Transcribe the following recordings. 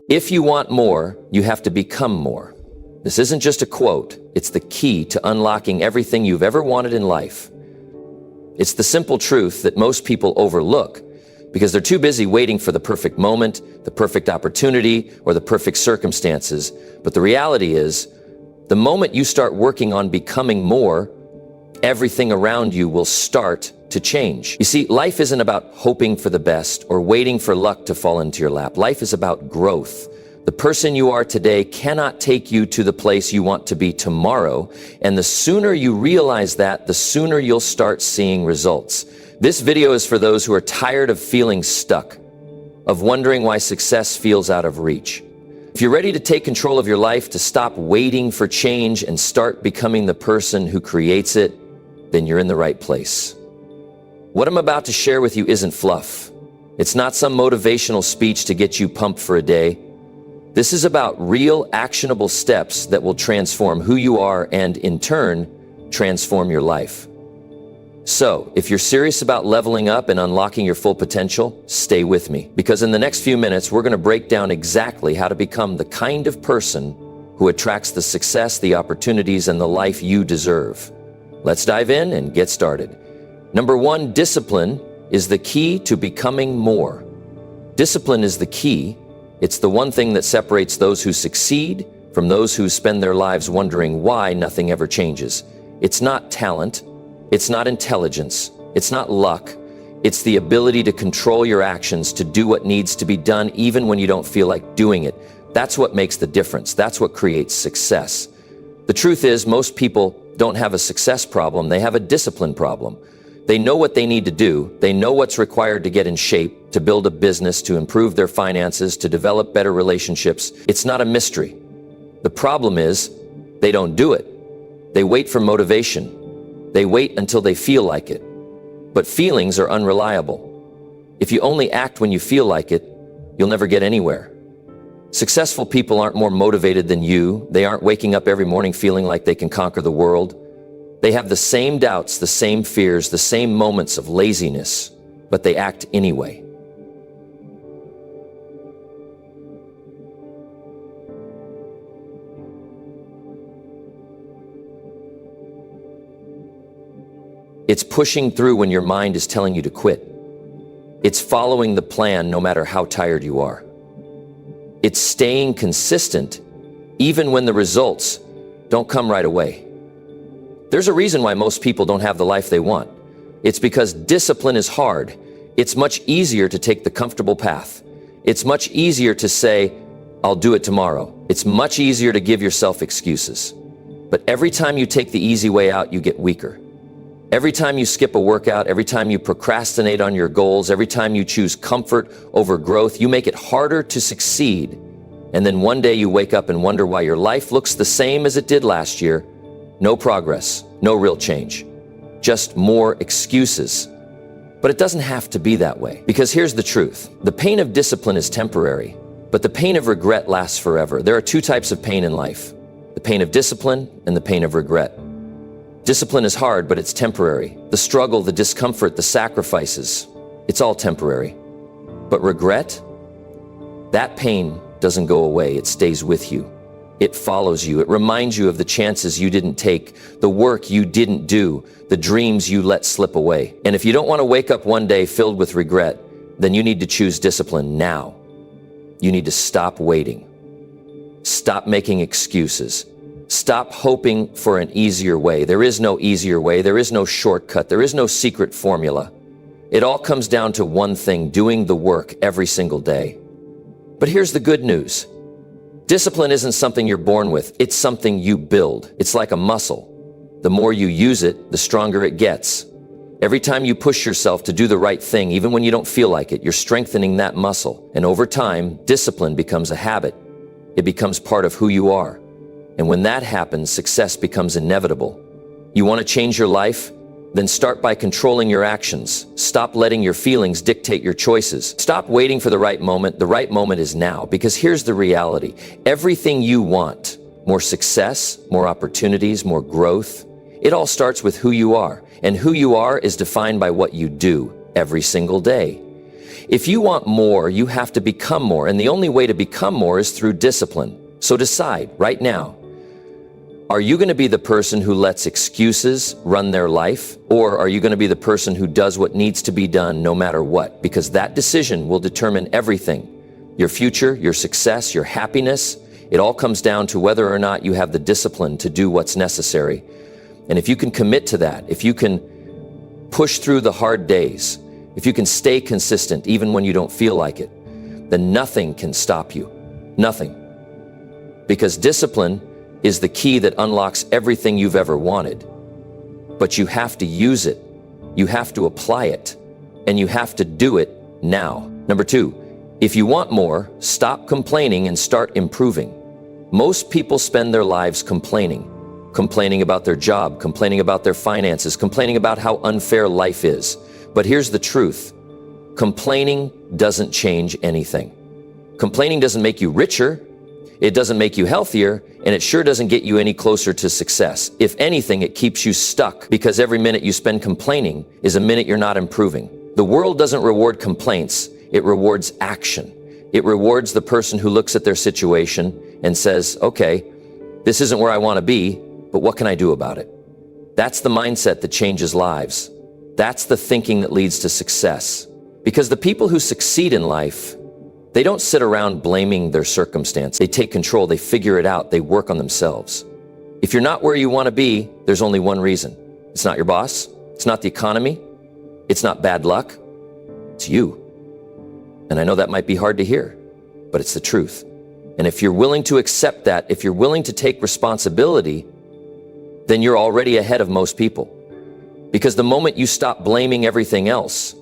If you want more, you have to become more. This isn't just a quote, it's the key to unlocking everything you've ever wanted in life. It's the simple truth that most people overlook because they're too busy waiting for the perfect moment, the perfect opportunity, or the perfect circumstances. But the reality is, the moment you start working on becoming more, everything around you will start to change. You see, life isn't about hoping for the best or waiting for luck to fall into your lap. Life is about growth. The person you are today cannot take you to the place you want to be tomorrow. And the sooner you realize that, the sooner you'll start seeing results. This video is for those who are tired of feeling stuck, of wondering why success feels out of reach. If you're ready to take control of your life, to stop waiting for change and start becoming the person who creates it, then you're in the right place. What I'm about to share with you isn't fluff. It's not some motivational speech to get you pumped for a day. This is about real, actionable steps that will transform who you are and, in turn, transform your life. So, if you're serious about leveling up and unlocking your full potential, stay with me. Because in the next few minutes, we're going to break down exactly how to become the kind of person who attracts the success, the opportunities, and the life you deserve. Let's dive in and get started. Number one, discipline is the key to becoming more. Discipline is the key. It's the one thing that separates those who succeed from those who spend their lives wondering why nothing ever changes. It's not talent. It's not intelligence. It's not luck. It's the ability to control your actions, to do what needs to be done even when you don't feel like doing it. That's what makes the difference. That's what creates success. The truth is, most people don't have a success problem. They have a discipline problem. They know what they need to do. They know what's required to get in shape, to build a business, to improve their finances, to develop better relationships. It's not a mystery. The problem is, they don't do it. They wait for motivation. They wait until they feel like it. But feelings are unreliable. If you only act when you feel like it, you'll never get anywhere. Successful people aren't more motivated than you. They aren't waking up every morning feeling like they can conquer the world. They have the same doubts, the same fears, the same moments of laziness, but they act anyway. It's pushing through when your mind is telling you to quit. It's following the plan no matter how tired you are. It's staying consistent even when the results don't come right away. There's a reason why most people don't have the life they want. It's because discipline is hard. It's much easier to take the comfortable path. It's much easier to say, I'll do it tomorrow. It's much easier to give yourself excuses. But every time you take the easy way out, you get weaker. Every time you skip a workout, every time you procrastinate on your goals, every time you choose comfort over growth, you make it harder to succeed. And then one day you wake up and wonder why your life looks the same as it did last year. No progress, no real change, just more excuses. But it doesn't have to be that way, because here's the truth. The pain of discipline is temporary, but the pain of regret lasts forever. There are two types of pain in life: the pain of discipline and the pain of regret. Discipline is hard, but it's temporary. The struggle, the discomfort, the sacrifices, it's all temporary. But regret, that pain doesn't go away. It stays with you. It follows you. It reminds you of the chances you didn't take, the work you didn't do, the dreams you let slip away. And if you don't want to wake up one day filled with regret, then you need to choose discipline now. You need to stop waiting. Stop making excuses. Stop hoping for an easier way. There is no easier way. There is no shortcut. There is no secret formula. It all comes down to one thing: doing the work every single day. But here's the good news. Discipline isn't something you're born with. It's something you build. It's like a muscle. The more you use it, the stronger it gets. Every time you push yourself to do the right thing, even when you don't feel like it, you're strengthening that muscle. And over time, discipline becomes a habit. It becomes part of who you are. And when that happens, success becomes inevitable. You want to change your life? Then start by controlling your actions. Stop letting your feelings dictate your choices. Stop waiting for the right moment. The right moment is now, because here's the reality. Everything you want, more success, more opportunities, more growth, it all starts with who you are. And who you are is defined by what you do every single day. If you want more, you have to become more, and the only way to become more is through discipline. So decide right now, are you going to be the person who lets excuses run their life, or are you going to be the person who does what needs to be done no matter what? Because that decision will determine everything. Your future, your success, your happiness, it all comes down to whether or not you have the discipline to do what's necessary. And if you can commit to that, if you can push through the hard days, if you can stay consistent even when you don't feel like it, then nothing can stop you. Nothing. Because discipline is the key that unlocks everything you've ever wanted. But you have to use it, you have to apply it, and you have to do it now. Number 2, if you want more, stop complaining and start improving. Most people spend their lives complaining about their job, complaining about their finances, complaining about how unfair life is. But here's the truth. Complaining doesn't change anything. Complaining doesn't make you richer, it doesn't make you healthier, and it sure doesn't get you any closer to success. If anything, it keeps you stuck, because every minute you spend complaining is a minute you're not improving. The world doesn't reward complaints, it rewards action. It rewards the person who looks at their situation and says, okay, this isn't where I want to be, but what can I do about it? That's the mindset that changes lives. That's the thinking that leads to success. Because the people who succeed in life, they don't sit around blaming their circumstance. They take control, they figure it out, they work on themselves. If you're not where you want to be, there's only one reason. It's not your boss, it's not the economy, it's not bad luck, it's you. And I know that might be hard to hear, but it's the truth. And if you're willing to accept that, if you're willing to take responsibility, then you're already ahead of most people. Because the moment you stop blaming everything else,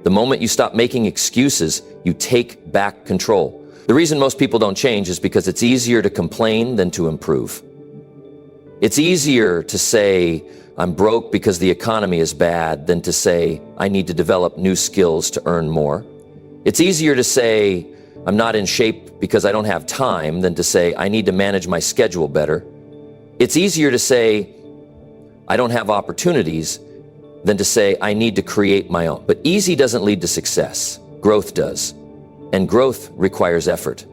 the moment you stop making excuses, you take back control. The reason most people don't change is because it's easier to complain than to improve. It's easier to say, I'm broke because the economy is bad, than to say, I need to develop new skills to earn more. It's easier to say, I'm not in shape because I don't have time, than to say, I need to manage my schedule better. It's easier to say, I don't have opportunities, than to say, I need to create my own. But easy doesn't lead to success. Growth does. And growth requires effort.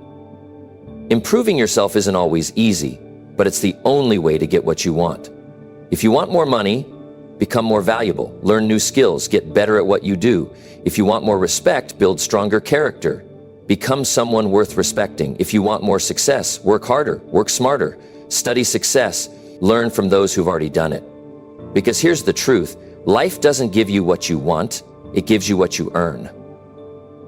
Improving yourself isn't always easy, but it's the only way to get what you want. If you want more money, become more valuable, learn new skills, get better at what you do. If you want more respect, build stronger character, become someone worth respecting. If you want more success, work harder, work smarter, study success, learn from those who've already done it. Because here's the truth, life doesn't give you what you want, it gives you what you earn.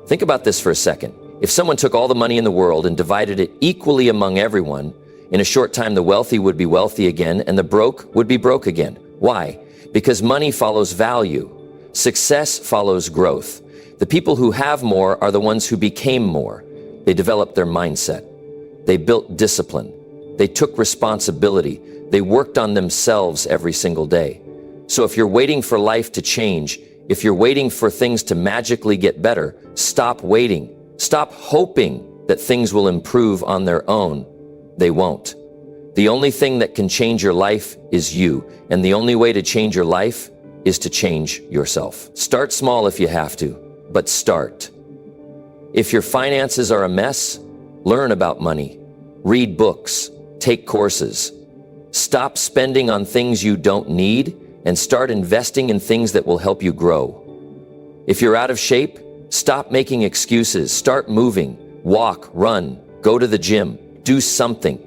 Think about this for a second. If someone took all the money in the world and divided it equally among everyone, in a short time the wealthy would be wealthy again and the broke would be broke again. Why? Because money follows value. Success follows growth. The people who have more are the ones who became more. They developed their mindset. They built discipline. They took responsibility. They worked on themselves every single day. So if you're waiting for life to change, if you're waiting for things to magically get better, stop waiting. Stop hoping that things will improve on their own. They won't. The only thing that can change your life is you, and the only way to change your life is to change yourself. Start small if you have to, but start. If your finances are a mess, learn about money, read books, take courses. Stop spending on things you don't need and start investing in things that will help you grow. If you're out of shape, stop making excuses, start moving, walk, run, go to the gym, do something.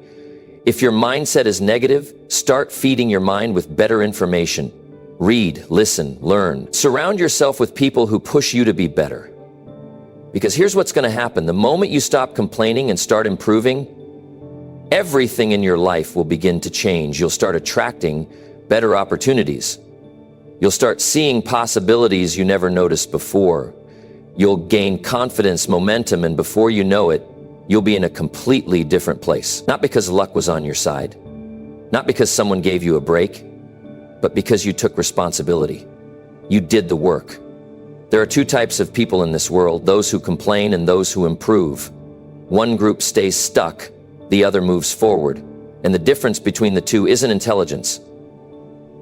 If your mindset is negative, start feeding your mind with better information. Read, listen, learn. Surround yourself with people who push you to be better. Because here's what's going to happen. The moment you stop complaining and start improving, everything in your life will begin to change. You'll start attracting better opportunities. You'll start seeing possibilities you never noticed before. You'll gain confidence, momentum, and before you know it, you'll be in a completely different place. Not because luck was on your side, not because someone gave you a break, but because you took responsibility. You did the work. There are two types of people in this world, those who complain and those who improve. One group stays stuck, the other moves forward. And the difference between the two isn't intelligence.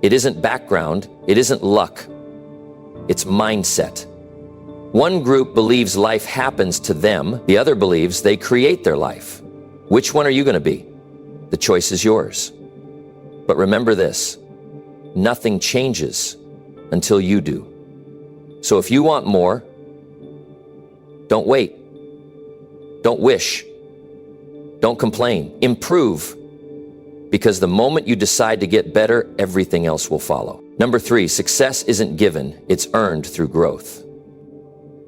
It isn't background, it isn't luck. It's mindset. One group believes life happens to them. The other believes they create their life. Which one are you going to be? The choice is yours. But remember this, nothing changes until you do. So if you want more, don't wait. Don't wish. Don't complain. Improve. Because the moment you decide to get better, everything else will follow. Number 3, success isn't given, it's earned through growth.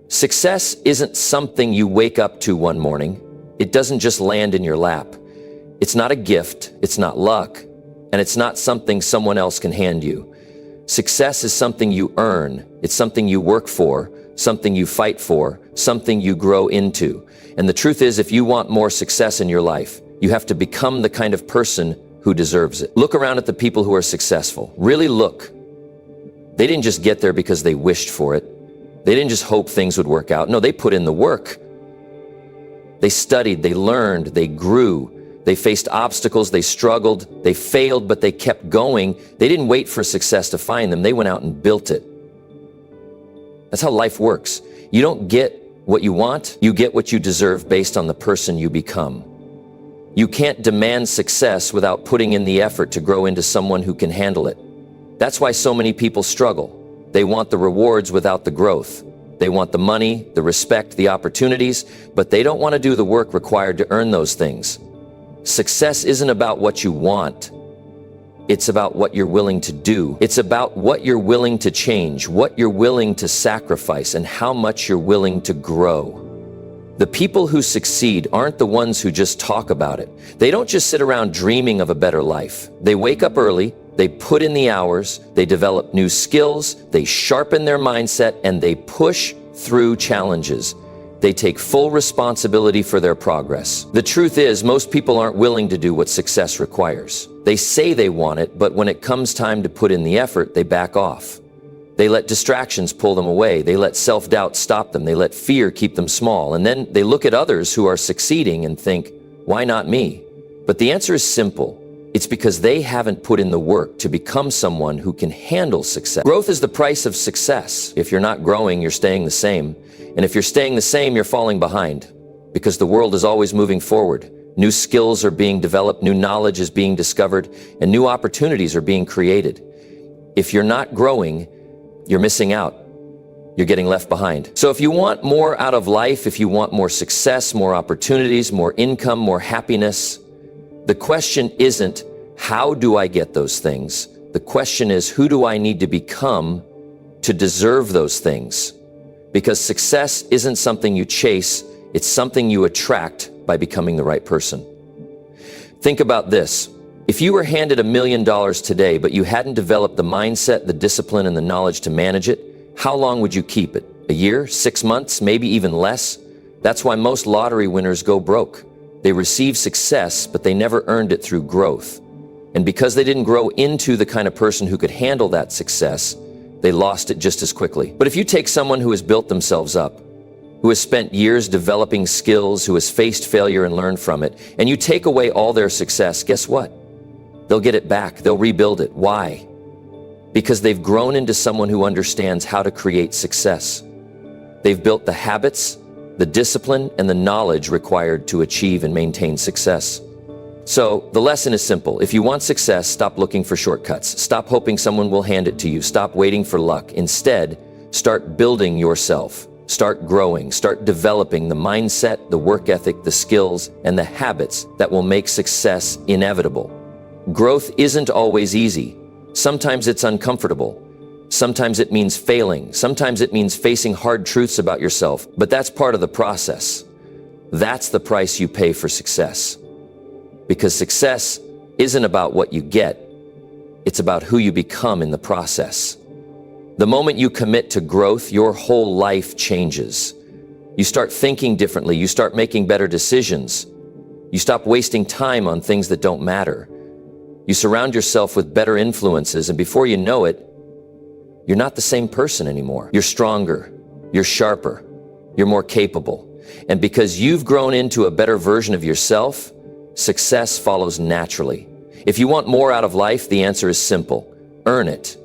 Success isn't something you wake up to one morning. It doesn't just land in your lap. It's not a gift, it's not luck, and it's not something someone else can hand you. Success is something you earn. It's something you work for, something you fight for, something you grow into. And the truth is, if you want more success in your life, you have to become the kind of person who deserves it. Look around at the people who are successful. Really look. They didn't just get there because they wished for it. They didn't just hope things would work out. No, they put in the work. They studied, they learned, they grew. They faced obstacles, they struggled, they failed, but they kept going. They didn't wait for success to find them. They went out and built it. That's how life works. You don't get what you want, you get what you deserve based on the person you become. You can't demand success without putting in the effort to grow into someone who can handle it. That's why so many people struggle. They want the rewards without the growth. They want the money, the respect, the opportunities, but they don't want to do the work required to earn those things. Success isn't about what you want. It's about what you're willing to do. It's about what you're willing to change, what you're willing to sacrifice, and how much you're willing to grow. The people who succeed aren't the ones who just talk about it. They don't just sit around dreaming of a better life. They wake up early, they put in the hours, they develop new skills, they sharpen their mindset, and they push through challenges. They take full responsibility for their progress. The truth is, most people aren't willing to do what success requires. They say they want it, but when it comes time to put in the effort, they back off. They let distractions pull them away. They let self-doubt stop them. They let fear keep them small. And then they look at others who are succeeding and think, why not me? But the answer is simple. It's because they haven't put in the work to become someone who can handle success. Growth is the price of success. If you're not growing, you're staying the same. And if you're staying the same, you're falling behind. Because the world is always moving forward. New skills are being developed, new knowledge is being discovered, and new opportunities are being created. If you're not growing, you're missing out. You're getting left behind. So if you want more out of life, if you want more success, more opportunities, more income, more happiness, the question isn't, how do I get those things? The question is, who do I need to become to deserve those things? Because success isn't something you chase, it's something you attract by becoming the right person. Think about this. If you were handed $1 million today, but you hadn't developed the mindset, the discipline, and the knowledge to manage it, how long would you keep it? A year? 6 months? Maybe even less? That's why most lottery winners go broke. They receive success, but they never earned it through growth. And because they didn't grow into the kind of person who could handle that success, they lost it just as quickly. But if you take someone who has built themselves up, who has spent years developing skills, who has faced failure and learned from it, and you take away all their success, guess what? They'll get it back. They'll rebuild it. Why? Because they've grown into someone who understands how to create success. They've built the habits, the discipline, and the knowledge required to achieve and maintain success. So the lesson is simple. If you want success, stop looking for shortcuts. Stop hoping someone will hand it to you. Stop waiting for luck. Instead, start building yourself. Start growing. Start developing the mindset, the work ethic, the skills, and the habits that will make success inevitable. Growth isn't always easy. Sometimes it's uncomfortable. Sometimes it means failing. Sometimes it means facing hard truths about yourself. But that's part of the process. That's the price you pay for success. Because success isn't about what you get. It's about who you become in the process. The moment you commit to growth, your whole life changes. You start thinking differently. You start making better decisions. You stop wasting time on things that don't matter. You surround yourself with better influences, and before you know it, you're not the same person anymore. You're stronger, you're sharper, you're more capable. And because you've grown into a better version of yourself, success follows naturally. If you want more out of life, the answer is simple. Earn it.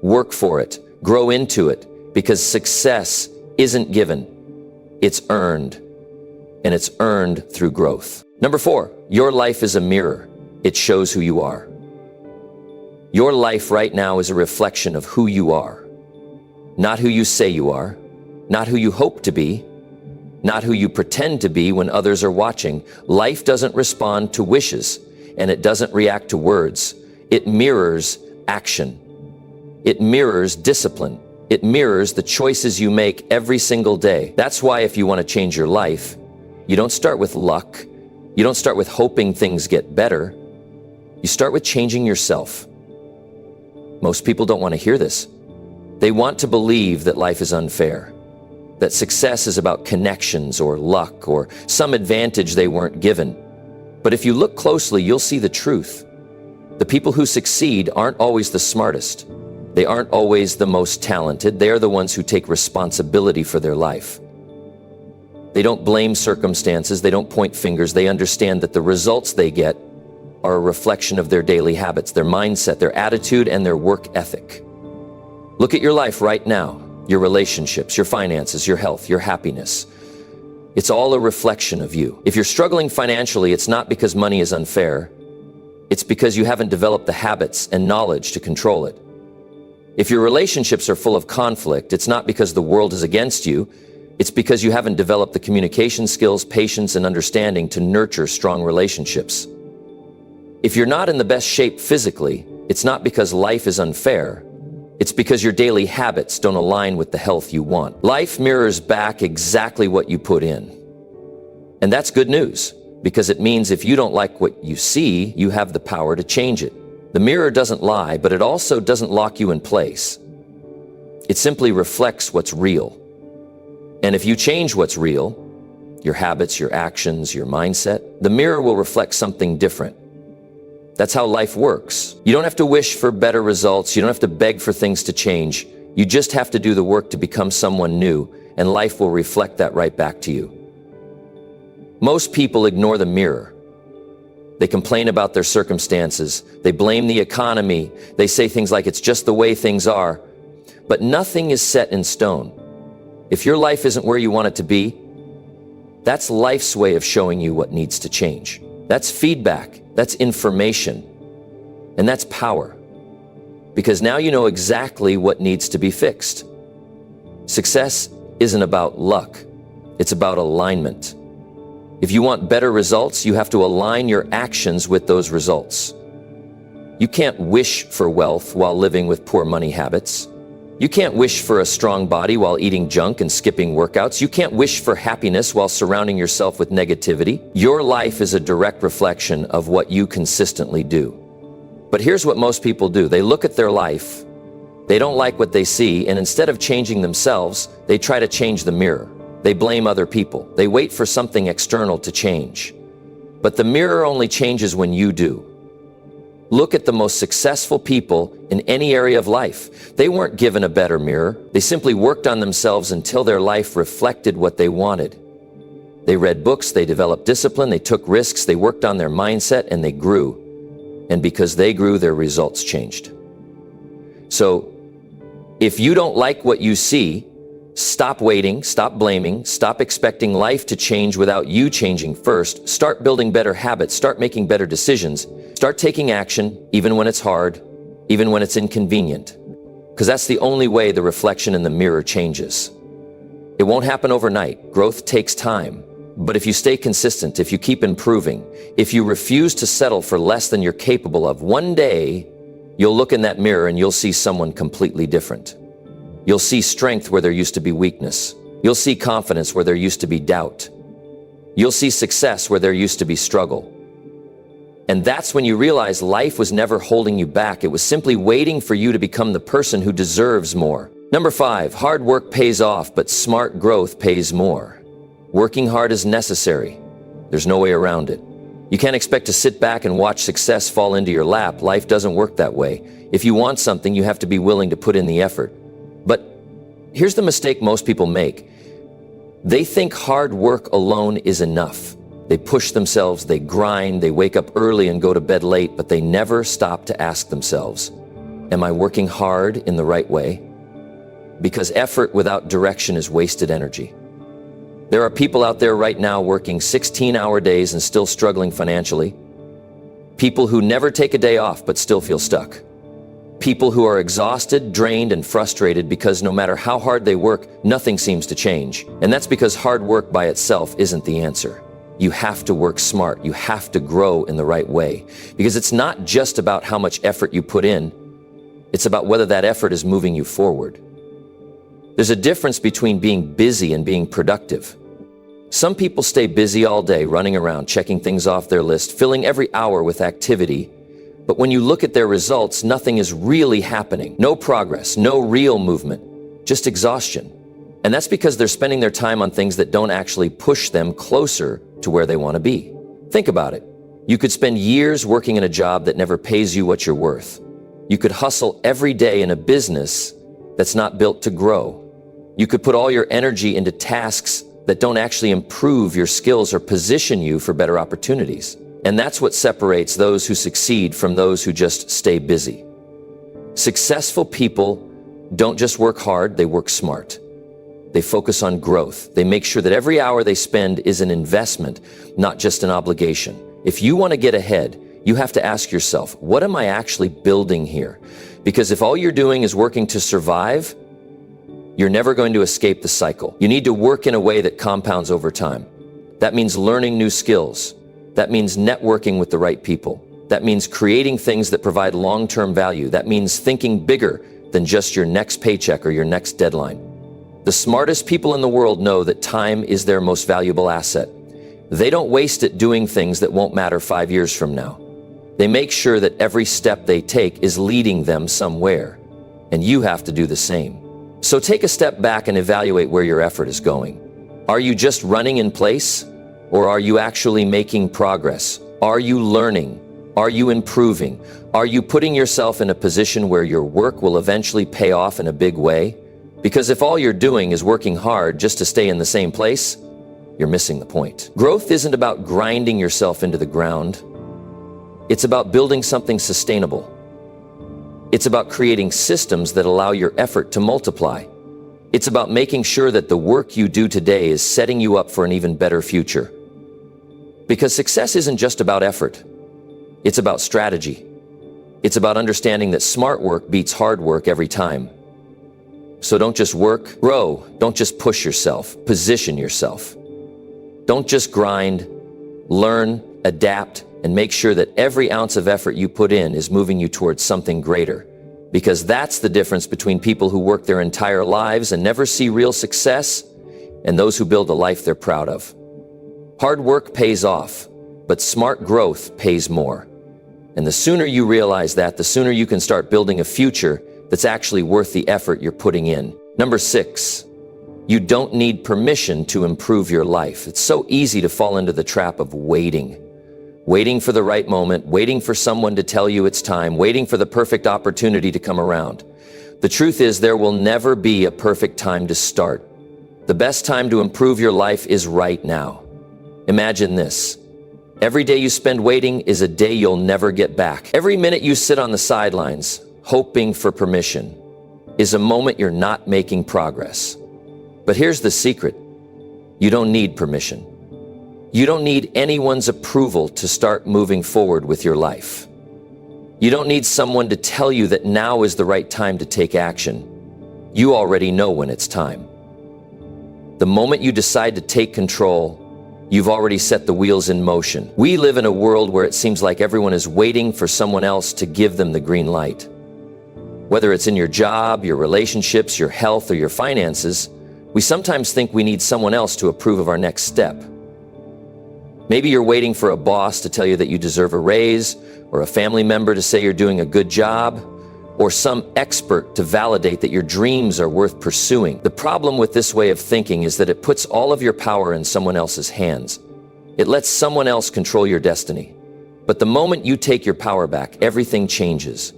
Work for it. Grow into it. Because success isn't given, it's earned, and it's earned through growth. Number 4, your life is a mirror. It shows who you are. Your life right now is a reflection of who you are. Not who you say you are, not who you hope to be, not who you pretend to be when others are watching. Life doesn't respond to wishes, and it doesn't react to words. It mirrors action. It mirrors discipline. It mirrors the choices you make every single day. That's why if you want to change your life, you don't start with luck. You don't start with hoping things get better. You start with changing yourself. Most people don't want to hear this. They want to believe that life is unfair, that success is about connections or luck or some advantage they weren't given. But if you look closely, you'll see the truth. The people who succeed aren't always the smartest. They aren't always the most talented. They are the ones who take responsibility for their life. They don't blame circumstances. They don't point fingers. They understand that the results they get are a reflection of their daily habits, their mindset, their attitude, and their work ethic. Look at your life right now, your relationships, your finances, your health, your happiness. It's all a reflection of you. If you're struggling financially, it's not because money is unfair. It's because you haven't developed the habits and knowledge to control it. If your relationships are full of conflict, it's not because the world is against you. It's because you haven't developed the communication skills, patience, and understanding to nurture strong relationships. If you're not in the best shape physically, it's not because life is unfair. It's because your daily habits don't align with the health you want. Life mirrors back exactly what you put in. And that's good news, because it means if you don't like what you see, you have the power to change it. The mirror doesn't lie, but it also doesn't lock you in place. It simply reflects what's real. And if you change what's real, your habits, your actions, your mindset, the mirror will reflect something different. That's how life works. You don't have to wish for better results. You don't have to beg for things to change. You just have to do the work to become someone new, and life will reflect that right back to you. Most people ignore the mirror. They complain about their circumstances. They blame the economy. They say things like it's just the way things are. But nothing is set in stone. If your life isn't where you want it to be, that's life's way of showing you what needs to change. That's feedback. That's information. And that's power. Because now you know exactly what needs to be fixed. Success isn't about luck. It's about alignment. If you want better results, you have to align your actions with those results. You can't wish for wealth while living with poor money habits. You can't wish for a strong body while eating junk and skipping workouts. You can't wish for happiness while surrounding yourself with negativity. Your life is a direct reflection of what you consistently do. But here's what most people do. They look at their life, they don't like what they see, and instead of changing themselves, they try to change the mirror. They blame other people. They wait for something external to change. But the mirror only changes when you do. Look at the most successful people in any area of life. They weren't given a better mirror. They simply worked on themselves until their life reflected what they wanted. They read books, they developed discipline, they took risks, they worked on their mindset, and they grew. And because they grew, their results changed. So, if you don't like what you see, stop waiting, stop blaming, stop expecting life to change without you changing first. Start building better habits, start making better decisions. Start taking action, even when it's hard, even when it's inconvenient. Because that's the only way the reflection in the mirror changes. It won't happen overnight. Growth takes time. But if you stay consistent, if you keep improving, if you refuse to settle for less than you're capable of, one day you'll look in that mirror and you'll see someone completely different. You'll see strength where there used to be weakness. You'll see confidence where there used to be doubt. You'll see success where there used to be struggle. And that's when you realize life was never holding you back. It was simply waiting for you to become the person who deserves more. Number 5, hard work pays off, but smart growth pays more. Working hard is necessary. There's no way around it. You can't expect to sit back and watch success fall into your lap. Life doesn't work that way. If you want something, you have to be willing to put in the effort. But here's the mistake most people make. They think hard work alone is enough. They push themselves, they grind, they wake up early and go to bed late, but they never stop to ask themselves, am I working hard in the right way? because effort without direction is wasted energy. There are people out there right now working 16-hour days and still struggling financially. People who never take a day off but still feel stuck. People who are exhausted, drained, and frustrated because no matter how hard they work, nothing seems to change. And that's because hard work by itself isn't the answer. You have to work smart. You have to grow in the right way. Because it's not just about how much effort you put in. It's about whether that effort is moving you forward. There's a difference between being busy and being productive. Some people stay busy all day, running around, checking things off their list, filling every hour with activity. But when you look at their results, nothing is really happening. No progress, no real movement, just exhaustion. And that's because they're spending their time on things that don't actually push them closer to where they want to be. Think about it. You could spend years working in a job that never pays you what you're worth. You could hustle every day in a business that's not built to grow. You could put all your energy into tasks that don't actually improve your skills or position you for better opportunities. And that's what separates those who succeed from those who just stay busy. Successful people don't just work hard, they work smart. They focus on growth. They make sure that every hour they spend is an investment, not just an obligation. If you want to get ahead, you have to ask yourself, what am I actually building here? Because if all you're doing is working to survive, you're never going to escape the cycle. You need to work in a way that compounds over time. That means learning new skills. That means networking with the right people. That means creating things that provide long-term value. That means thinking bigger than just your next paycheck or your next deadline. The smartest people in the world know that time is their most valuable asset. They don't waste it doing things that won't matter 5 years from now. They make sure that every step they take is leading them somewhere. And you have to do the same. So take a step back and evaluate where your effort is going. Are you just running in place? Or are you actually making progress? Are you learning? Are you improving? Are you putting yourself in a position where your work will eventually pay off in a big way? Because if all you're doing is working hard just to stay in the same place, you're missing the point. Growth isn't about grinding yourself into the ground. It's about building something sustainable. It's about creating systems that allow your effort to multiply. It's about making sure that the work you do today is setting you up for an even better future. Because success isn't just about effort. It's about strategy. It's about understanding that smart work beats hard work every time. So don't just work, grow. Don't just push yourself, position yourself. Don't just grind, learn, adapt, and make sure that every ounce of effort you put in is moving you towards something greater. Because that's the difference between people who work their entire lives and never see real success and those who build a life they're proud of. Hard work pays off, but smart growth pays more. And the sooner you realize that, the sooner you can start building a future that's actually worth the effort you're putting in. Number 6, you don't need permission to improve your life. It's so easy to fall into the trap of waiting. Waiting for the right moment, waiting for someone to tell you it's time, waiting for the perfect opportunity to come around. The truth is, there will never be a perfect time to start. The best time to improve your life is right now. Imagine this. Every day you spend waiting is a day you'll never get back. Every minute you sit on the sidelines, hoping for permission, is a moment you're not making progress. But here's the secret. You don't need permission. You don't need anyone's approval to start moving forward with your life. You don't need someone to tell you that now is the right time to take action. You already know when it's time. The moment you decide to take control, you've already set the wheels in motion. We live in a world where it seems like everyone is waiting for someone else to give them the green light. Whether it's in your job, your relationships, your health, or your finances, we sometimes think we need someone else to approve of our next step. Maybe you're waiting for a boss to tell you that you deserve a raise, or a family member to say you're doing a good job, or some expert to validate that your dreams are worth pursuing. The problem with this way of thinking is that it puts all of your power in someone else's hands. It lets someone else control your destiny. But the moment you take your power back, everything changes.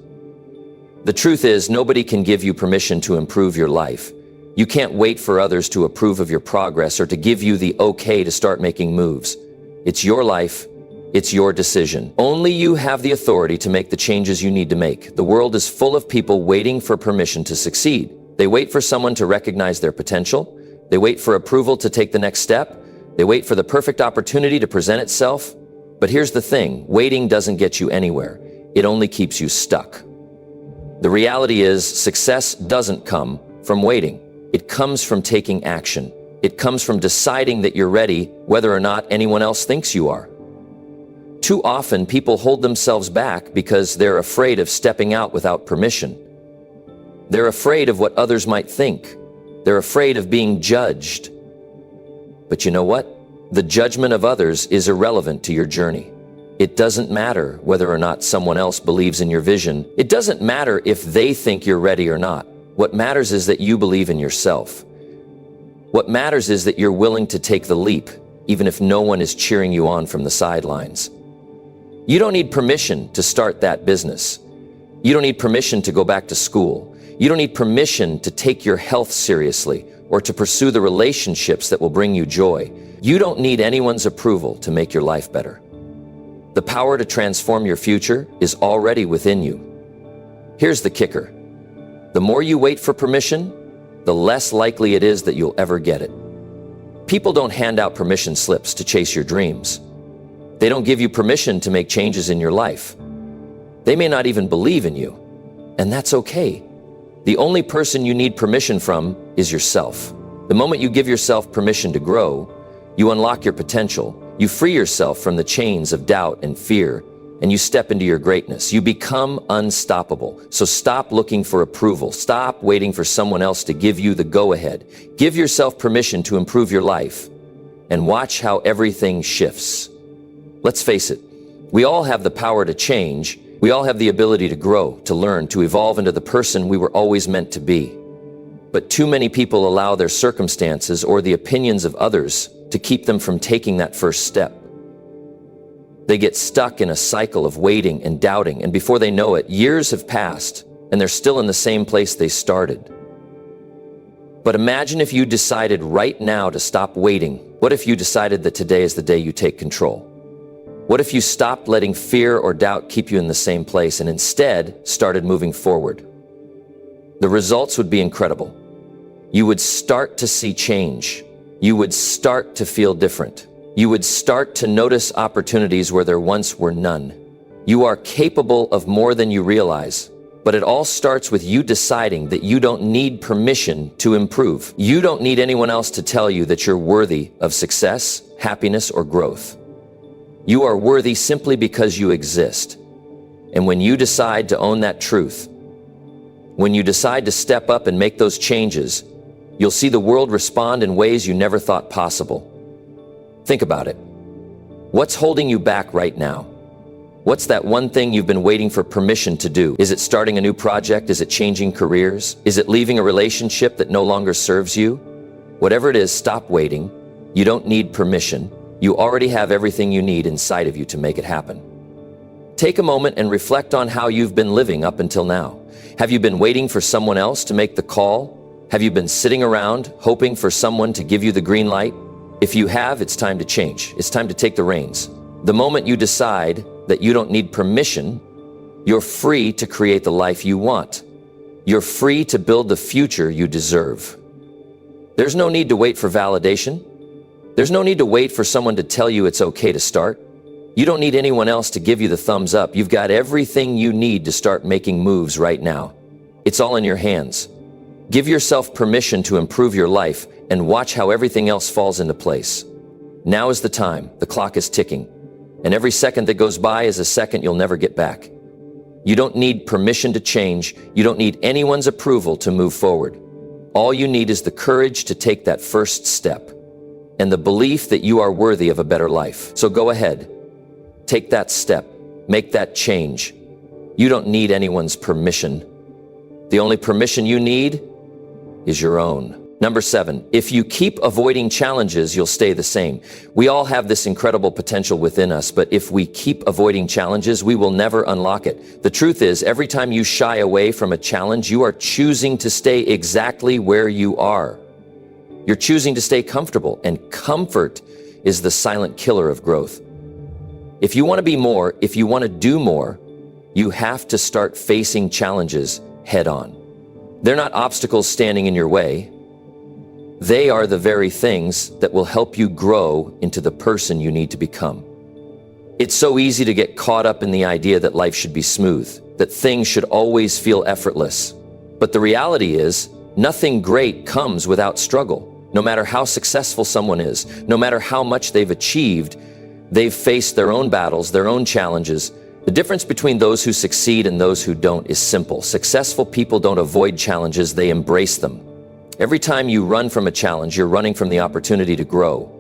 The truth is, nobody can give you permission to improve your life. You can't wait for others to approve of your progress or to give you the okay to start making moves. It's your life. It's your decision. Only you have the authority to make the changes you need to make. The world is full of people waiting for permission to succeed. They wait for someone to recognize their potential. They wait for approval to take the next step. They wait for the perfect opportunity to present itself. But here's the thing, waiting doesn't get you anywhere. It only keeps you stuck. The reality is, success doesn't come from waiting. It comes from taking action. It comes from deciding that you're ready, whether or not anyone else thinks you are. Too often, people hold themselves back because they're afraid of stepping out without permission. They're afraid of what others might think. They're afraid of being judged. But you know what? The judgment of others is irrelevant to your journey. It doesn't matter whether or not someone else believes in your vision. It doesn't matter if they think you're ready or not. What matters is that you believe in yourself. What matters is that you're willing to take the leap, even if no one is cheering you on from the sidelines. You don't need permission to start that business. You don't need permission to go back to school. You don't need permission to take your health seriously or to pursue the relationships that will bring you joy. You don't need anyone's approval to make your life better. The power to transform your future is already within you. Here's the kicker. The more you wait for permission, the less likely it is that you'll ever get it. People don't hand out permission slips to chase your dreams. They don't give you permission to make changes in your life. They may not even believe in you, and that's okay. The only person you need permission from is yourself. The moment you give yourself permission to grow, you unlock your potential, you free yourself from the chains of doubt and fear, and you step into your greatness. You become unstoppable. So stop looking for approval. Stop waiting for someone else to give you the go-ahead. Give yourself permission to improve your life, and watch how everything shifts. Let's face it, we all have the power to change. We all have the ability to grow, to learn, to evolve into the person we were always meant to be. But too many people allow their circumstances or the opinions of others to keep them from taking that first step. They get stuck in a cycle of waiting and doubting, and before they know it, years have passed, and they're still in the same place they started. But imagine if you decided right now to stop waiting. What if you decided that today is the day you take control? What if you stopped letting fear or doubt keep you in the same place and instead started moving forward? The results would be incredible. You would start to see change. You would start to feel different. You would start to notice opportunities where there once were none. You are capable of more than you realize, but it all starts with you deciding that you don't need permission to improve. You don't need anyone else to tell you that you're worthy of success, happiness, or growth. You are worthy simply because you exist. And when you decide to own that truth, when you decide to step up and make those changes, you'll see the world respond in ways you never thought possible. Think about it. What's holding you back right now? What's that one thing you've been waiting for permission to do? Is it starting a new project? Is it changing careers? Is it leaving a relationship that no longer serves you? Whatever it is, stop waiting. You don't need permission. You already have everything you need inside of you to make it happen. Take a moment and reflect on how you've been living up until now. Have you been waiting for someone else to make the call? Have you been sitting around hoping for someone to give you the green light? If you have, it's time to change. It's time to take the reins. The moment you decide that you don't need permission, you're free to create the life you want. You're free to build the future you deserve. There's no need to wait for validation. There's no need to wait for someone to tell you it's okay to start. You don't need anyone else to give you the thumbs up. You've got everything you need to start making moves right now. It's all in your hands. Give yourself permission to improve your life and watch how everything else falls into place. Now is the time. The clock is ticking. And every second that goes by is a second you'll never get back. You don't need permission to change. You don't need anyone's approval to move forward. All you need is the courage to take that first step and the belief that you are worthy of a better life. So go ahead. Take that step. Make that change. You don't need anyone's permission. The only permission you need is your own. Number 7, if you keep avoiding challenges, you'll stay the same. We all have this incredible potential within us, but if we keep avoiding challenges, we will never unlock it. The truth is, every time you shy away from a challenge, you are choosing to stay exactly where you are. You're choosing to stay comfortable, and comfort is the silent killer of growth. If you want to be more, if you want to do more, you have to start facing challenges head on. They're not obstacles standing in your way. They are the very things that will help you grow into the person you need to become. It's so easy to get caught up in the idea that life should be smooth, that things should always feel effortless. But the reality is, nothing great comes without struggle. No matter how successful someone is, no matter how much they've achieved, they've faced their own battles, their own challenges. The difference between those who succeed and those who don't is simple. Successful people don't avoid challenges, they embrace them. Every time you run from a challenge, you're running from the opportunity to grow.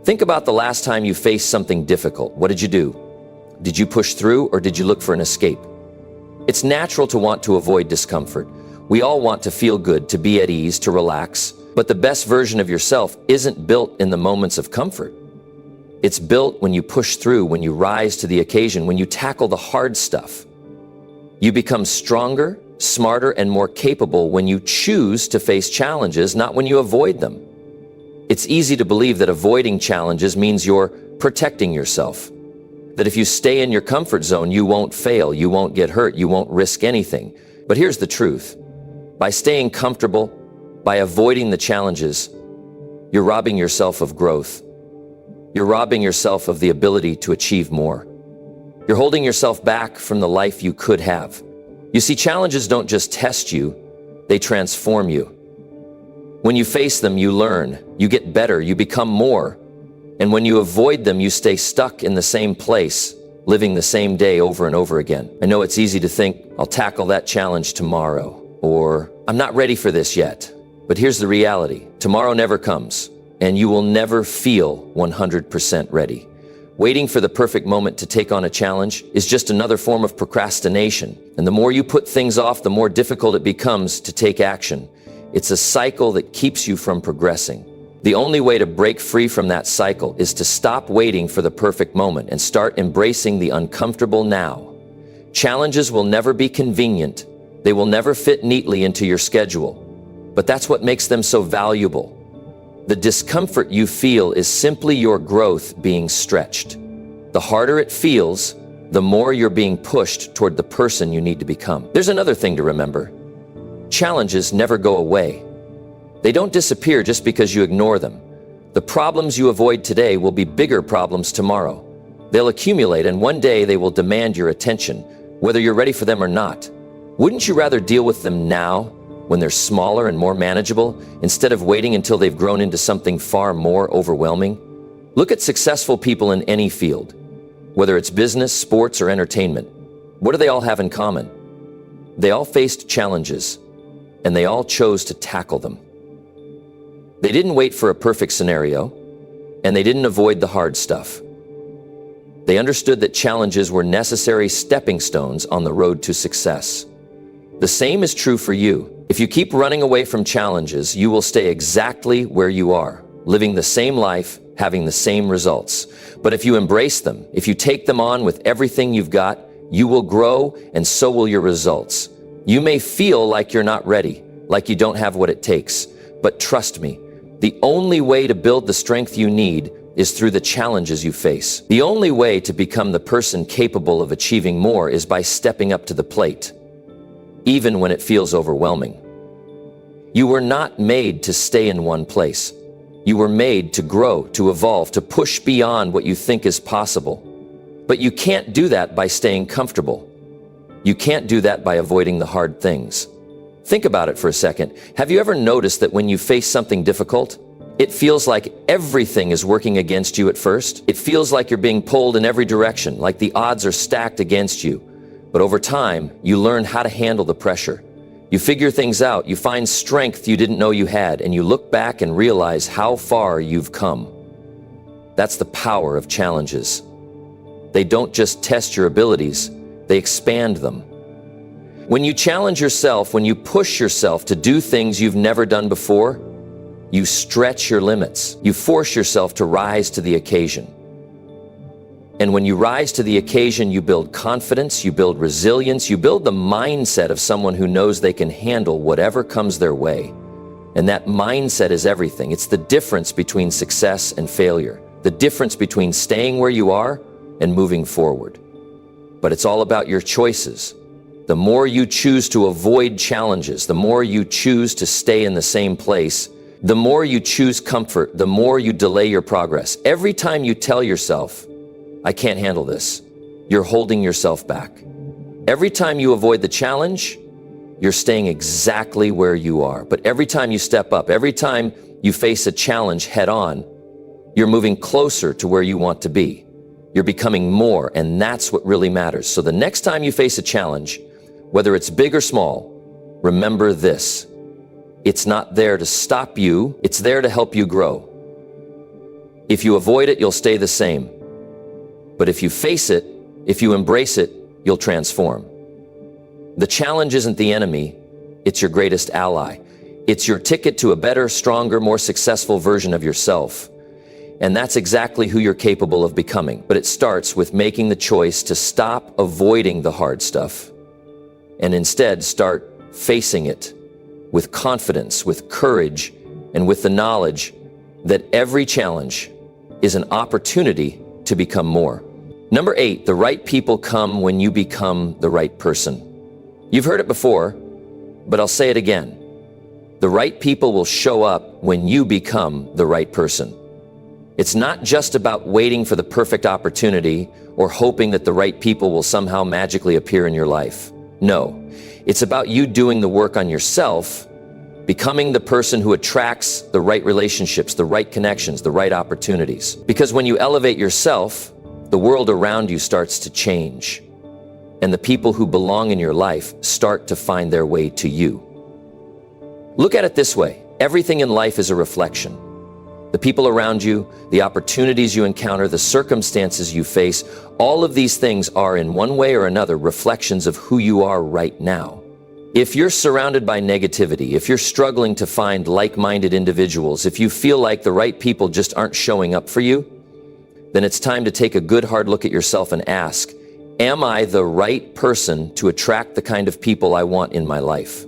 Think about the last time you faced something difficult. What did you do? Did you push through or did you look for an escape? It's natural to want to avoid discomfort. We all want to feel good, to be at ease, to relax. But the best version of yourself isn't built in the moments of comfort. It's built when you push through, when you rise to the occasion, when you tackle the hard stuff. You become stronger, smarter, and more capable when you choose to face challenges, not when you avoid them. It's easy to believe that avoiding challenges means you're protecting yourself. That if you stay in your comfort zone, you won't fail, you won't get hurt, you won't risk anything. But here's the truth. By staying comfortable, by avoiding the challenges, you're robbing yourself of growth. You're robbing yourself of the ability to achieve more. You're holding yourself back from the life you could have. You see, challenges don't just test you, they transform you. When you face them, you learn, you get better, you become more. And when you avoid them, you stay stuck in the same place, living the same day over and over again. I know it's easy to think, I'll tackle that challenge tomorrow, or I'm not ready for this yet. But here's the reality. Tomorrow never comes, and you will never feel 100% ready. Waiting for the perfect moment to take on a challenge is just another form of procrastination. And the more you put things off, the more difficult it becomes to take action. It's a cycle that keeps you from progressing. The only way to break free from that cycle is to stop waiting for the perfect moment and start embracing the uncomfortable now. Challenges will never be convenient. They will never fit neatly into your schedule. But that's what makes them so valuable. The discomfort you feel is simply your growth being stretched. The harder it feels, the more you're being pushed toward the person you need to become. There's another thing to remember. Challenges never go away. They don't disappear just because you ignore them. The problems you avoid today will be bigger problems tomorrow. They'll accumulate, and one day they will demand your attention, whether you're ready for them or not. Wouldn't you rather deal with them now, when they're smaller and more manageable, instead of waiting until they've grown into something far more overwhelming? Look at successful people in any field, whether it's business, sports, or entertainment. What do they all have in common? They all faced challenges, and they all chose to tackle them. They didn't wait for a perfect scenario, and they didn't avoid the hard stuff. They understood that challenges were necessary stepping stones on the road to success. The same is true for you. If you keep running away from challenges, you will stay exactly where you are, living the same life, having the same results. But if you embrace them, if you take them on with everything you've got, you will grow, and so will your results. You may feel like you're not ready, like you don't have what it takes. But trust me, the only way to build the strength you need is through the challenges you face. The only way to become the person capable of achieving more is by stepping up to the plate, even when it feels overwhelming. You were not made to stay in one place. You were made to grow, to evolve, to push beyond what you think is possible. But you can't do that by staying comfortable. You can't do that by avoiding the hard things. Think about it for a second. Have you ever noticed that when you face something difficult, it feels like everything is working against you at first? It feels like you're being pulled in every direction, like the odds are stacked against you. But over time, you learn how to handle the pressure. You figure things out, you find strength you didn't know you had, and you look back and realize how far you've come. That's the power of challenges. They don't just test your abilities, they expand them. When you challenge yourself, when you push yourself to do things you've never done before, you stretch your limits. You force yourself to rise to the occasion. And when you rise to the occasion, you build confidence, you build resilience, you build the mindset of someone who knows they can handle whatever comes their way. And that mindset is everything. It's the difference between success and failure, the difference between staying where you are and moving forward. But it's all about your choices. the more you choose to avoid challenges, the more you choose to stay in the same place, the more you choose comfort, the more you delay your progress. Every time you tell yourself, I can't handle this, you're holding yourself back. Every time you avoid the challenge, you're staying exactly where you are. But every time you step up, every time you face a challenge head on, you're moving closer to where you want to be. You're becoming more, and that's what really matters. So the next time you face a challenge, whether it's big or small, remember this. It's not there to stop you, it's there to help you grow. If you avoid it, you'll stay the same. But if you face it, if you embrace it, you'll transform. The challenge isn't the enemy, it's your greatest ally. It's your ticket to a better, stronger, more successful version of yourself. And that's exactly who you're capable of becoming. But it starts with making the choice to stop avoiding the hard stuff and instead start facing it with confidence, with courage, and with the knowledge that every challenge is an opportunity to become more. Number 8, the right people come when you become the right person. You've heard it before, but I'll say it again. The right people will show up when you become the right person. It's not just about waiting for the perfect opportunity or hoping that the right people will somehow magically appear in your life. No, it's about you doing the work on yourself, becoming the person who attracts the right relationships, the right connections, the right opportunities. Because when you elevate yourself, the world around you starts to change, and the people who belong in your life start to find their way to you. Look at it this way. Everything in life is a reflection. The people around you, the opportunities you encounter, the circumstances you face, all of these things are in one way or another reflections of who you are right now. If you're surrounded by negativity, if you're struggling to find like-minded individuals, if you feel like the right people just aren't showing up for you, then it's time to take a good hard look at yourself and ask, am I the right person to attract the kind of people I want in my life?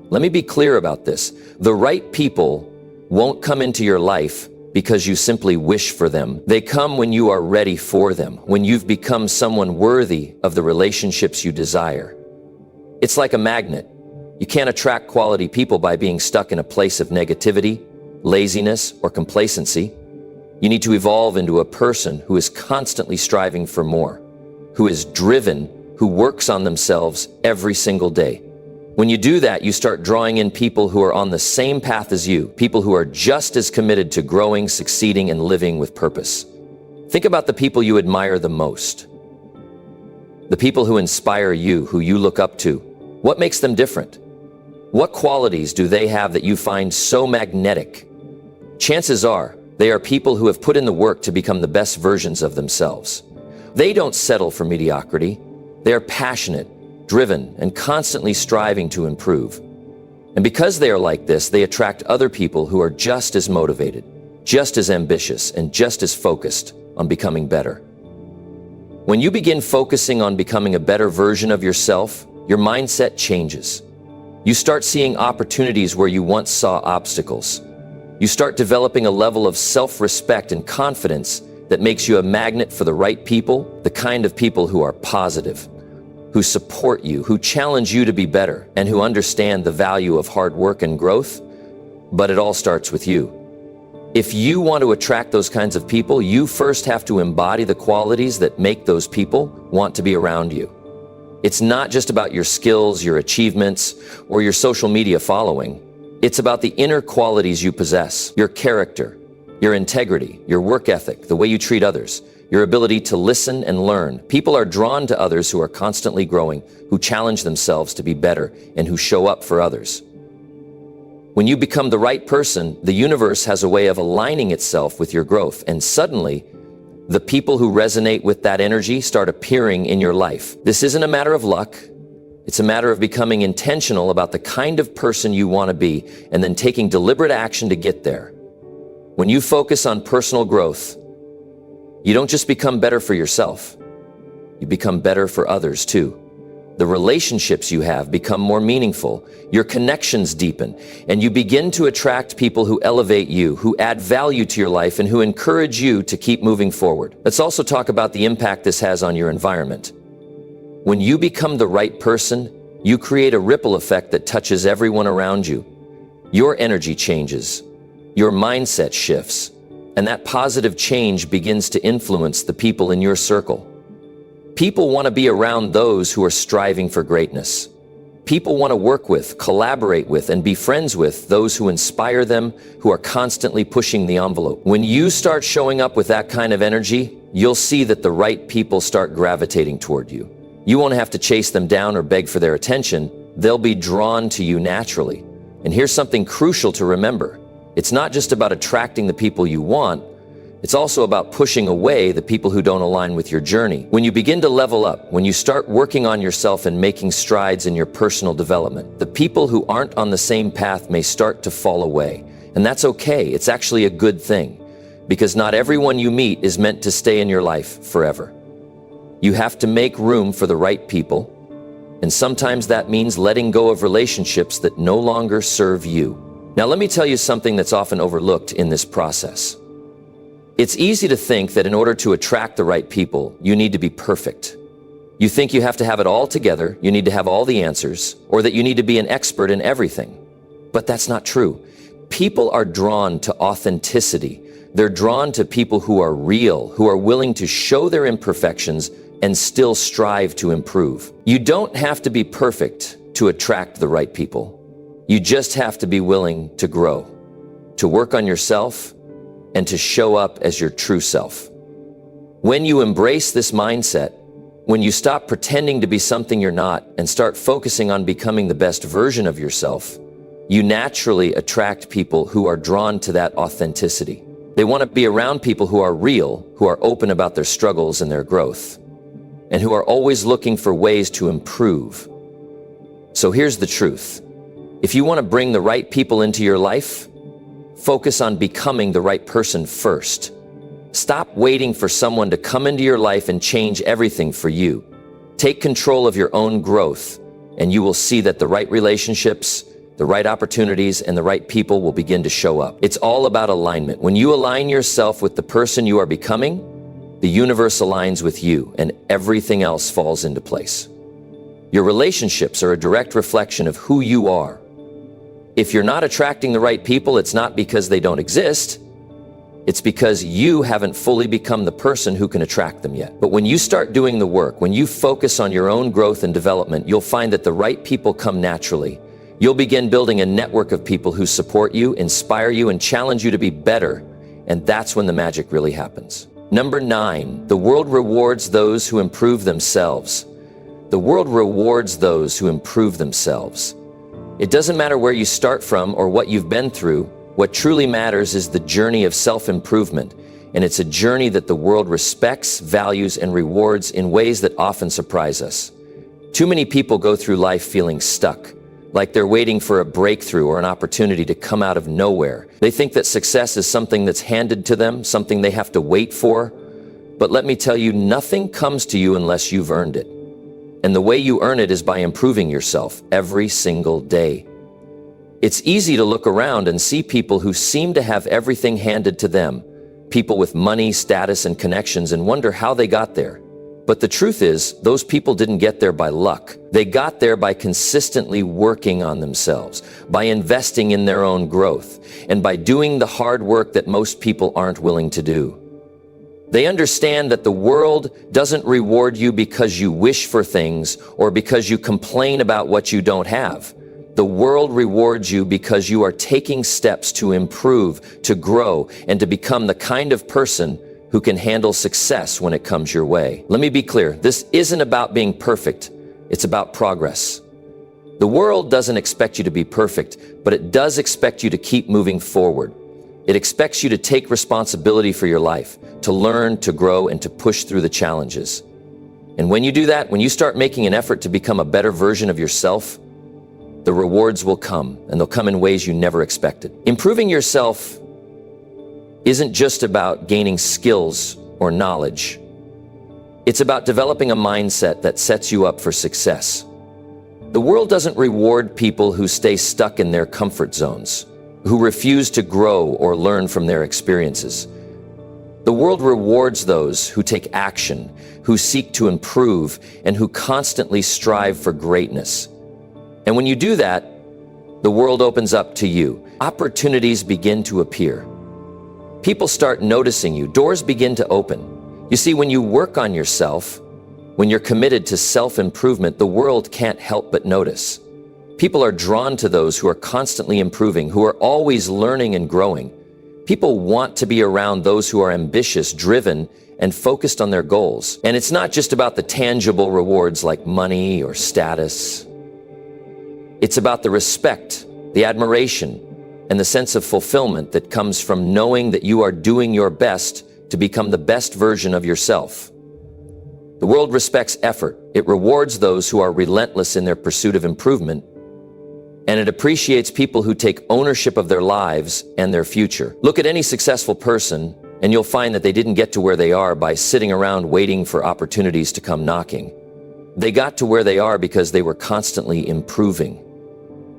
Let me be clear about this. The right people won't come into your life because you simply wish for them. They come when you are ready for them, when you've become someone worthy of the relationships you desire. It's like a magnet. You can't attract quality people by being stuck in a place of negativity, laziness, or complacency. You need to evolve into a person who is constantly striving for more, who is driven, who works on themselves every single day. When you do that, you start drawing in people who are on the same path as you, people who are just as committed to growing, succeeding, and living with purpose. Think about the people you admire the most, the people who inspire you, who you look up to. What makes them different? What qualities do they have that you find so magnetic? Chances are, they are people who have put in the work to become the best versions of themselves. They don't settle for mediocrity. They are passionate, driven, and constantly striving to improve. And because they are like this, they attract other people who are just as motivated, just as ambitious, and just as focused on becoming better. When you begin focusing on becoming a better version of yourself, your mindset changes. You start seeing opportunities where you once saw obstacles. You start developing a level of self-respect and confidence that makes you a magnet for the right people, the kind of people who are positive, who support you, who challenge you to be better, and who understand the value of hard work and growth. But it all starts with you. If you want to attract those kinds of people, you first have to embody the qualities that make those people want to be around you. It's not just about your skills, your achievements, or your social media following. It's about the inner qualities you possess, your character, your integrity, your work ethic, the way you treat others, your ability to listen and learn. People are drawn to others who are constantly growing, who challenge themselves to be better, and who show up for others. When you become the right person, the universe has a way of aligning itself with your growth, and suddenly, the people who resonate with that energy start appearing in your life. This isn't a matter of luck. It's a matter of becoming intentional about the kind of person you want to be and then taking deliberate action to get there. When you focus on personal growth, you don't just become better for yourself, you become better for others too. The relationships you have become more meaningful, your connections deepen, and you begin to attract people who elevate you, who add value to your life, and who encourage you to keep moving forward. Let's also talk about the impact this has on your environment. When you become the right person, you create a ripple effect that touches everyone around you. Your energy changes, your mindset shifts, and that positive change begins to influence the people in your circle. People want to be around those who are striving for greatness. People want to work with, collaborate with, and be friends with those who inspire them, who are constantly pushing the envelope. When you start showing up with that kind of energy, you'll see that the right people start gravitating toward you. You won't have to chase them down or beg for their attention. They'll be drawn to you naturally. And here's something crucial to remember. It's not just about attracting the people you want. It's also about pushing away the people who don't align with your journey. When you begin to level up, when you start working on yourself and making strides in your personal development, the people who aren't on the same path may start to fall away. And that's okay. It's actually a good thing, because not everyone you meet is meant to stay in your life forever. You have to make room for the right people, and sometimes that means letting go of relationships that no longer serve you. Now, let me tell you something that's often overlooked in this process. It's easy to think that in order to attract the right people, you need to be perfect. You think you have to have it all together, you need to have all the answers, or that you need to be an expert in everything. But that's not true. People are drawn to authenticity. They're drawn to people who are real, who are willing to show their imperfections and still strive to improve. You don't have to be perfect to attract the right people. You just have to be willing to grow, to work on yourself, and to show up as your true self. When you embrace this mindset, when you stop pretending to be something you're not and start focusing on becoming the best version of yourself, you naturally attract people who are drawn to that authenticity. They want to be around people who are real, who are open about their struggles and their growth, and who are always looking for ways to improve. So here's the truth. If you want to bring the right people into your life, focus on becoming the right person first. Stop waiting for someone to come into your life and change everything for you. Take control of your own growth, and you will see that the right relationships, the right opportunities, and the right people will begin to show up. It's all about alignment. When you align yourself with the person you are becoming, the universe aligns with you, and everything else falls into place. Your relationships are a direct reflection of who you are. If you're not attracting the right people, it's not because they don't exist. It's because you haven't fully become the person who can attract them yet. But when you start doing the work, when you focus on your own growth and development, you'll find that the right people come naturally. You'll begin building a network of people who support you, inspire you, and challenge you to be better. And that's when the magic really happens. Number 9, the world rewards those who improve themselves. The world rewards those who improve themselves. It doesn't matter where you start from or what you've been through. What truly matters is the journey of self-improvement, and it's a journey that the world respects, values, and rewards in ways that often surprise us. Too many people go through life feeling stuck, like they're waiting for a breakthrough or an opportunity to come out of nowhere. They think that success is something that's handed to them, something they have to wait for. But let me tell you, nothing comes to you unless you've earned it. And the way you earn it is by improving yourself every single day. It's easy to look around and see people who seem to have everything handed to them, people with money, status, and connections, and wonder how they got there. But the truth is, those people didn't get there by luck. They got there by consistently working on themselves, by investing in their own growth, and by doing the hard work that most people aren't willing to do. They understand that the world doesn't reward you because you wish for things or because you complain about what you don't have. The world rewards you because you are taking steps to improve, to grow, and to become the kind of person who can handle success when it comes your way. Let me be clear, this isn't about being perfect, it's about progress. The world doesn't expect you to be perfect, but it does expect you to keep moving forward. It expects you to take responsibility for your life, to learn, to grow, and to push through the challenges. And when you do that, when you start making an effort to become a better version of yourself, the rewards will come, and they'll come in ways you never expected. Improving yourself isn't just about gaining skills or knowledge. It's about developing a mindset that sets you up for success. The world doesn't reward people who stay stuck in their comfort zones, who refuse to grow or learn from their experiences. The world rewards those who take action, who seek to improve, and who constantly strive for greatness. And when you do that, the world opens up to you. Opportunities begin to appear. People start noticing you. Doors begin to open. You see, when you work on yourself, when you're committed to self-improvement, the world can't help but notice. People are drawn to those who are constantly improving, who are always learning and growing. People want to be around those who are ambitious, driven, and focused on their goals. And it's not just about the tangible rewards like money or status. It's about the respect, the admiration, and the sense of fulfillment that comes from knowing that you are doing your best to become the best version of yourself. The world respects effort. It rewards those who are relentless in their pursuit of improvement, and it appreciates people who take ownership of their lives and their future. Look at any successful person, and you'll find that they didn't get to where they are by sitting around waiting for opportunities to come knocking. They got to where they are because they were constantly improving.